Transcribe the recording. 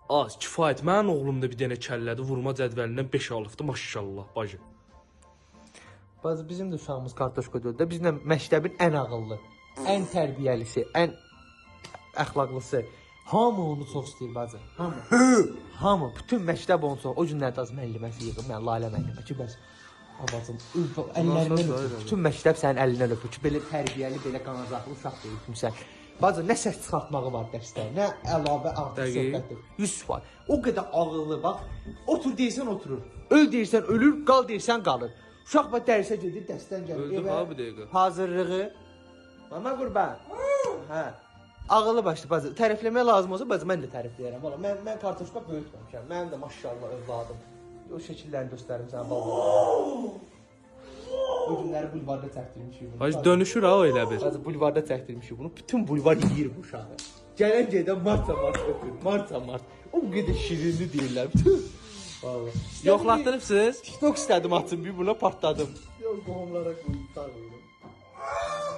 Az, kifayət. Mənim oğlum da bir dənə kəllədi, vurma cədvəlindən 5 alıbdı, maşallah, bacı. Bazı bizim də uşağımız kartoşka dörddə. Bizlə məktəbin ən ağıllı, ən tərbiyəlisi, ən əxlaqlısı. Hamı onu çox istəyir bazı. Hamı. Hamı. Bütün məktəb onu çox. O günlərdə az müəlliməsi yığıb, mən Lalə müəllimə ki, bəs babacım, əllərindən öpür. Bütün məktəb sənin əlindən öpür ki, belə tərbiyəli, belə qanacaqlı uşaq deyilsən. Bazı, nə səs çıxartmağı var dərsdə, nə əlavə artıq söhbətdir. 100%. O qədər ağıllı, bax. Otur deyirsən, oturur. Öl deyirsən, ölür, qal deyirsən, qalır. Uşaq bax dərsə gedir, dərsdən gəlir. Öldüm ha bir dəqiqə. Hazırlığı. Mama qurban. Hə. Ağıllı başlı bazı. Tərifləmək lazım olsa bazı mən də tərifləyərəm. Valla mən kartoşka böyütməmişəm. Mənim də maşallah övladım. O şəkillərini göstərim sənə baba. Bu günləri bulvarda çəkdirmişik bunu. Bacı dönüşür ha o elə bir. Bazı bulvarda çəkdirmişik bunu. Bütün bulvar yeyir bu uşağı. Gələn gedən marta öpür. Marta. O qədər şirinli deyirlər. Valla. Yoxlatdırıbsınız? TikTok istədim açım bir buna partladım. Yox qohumlara qoyub sağ olun.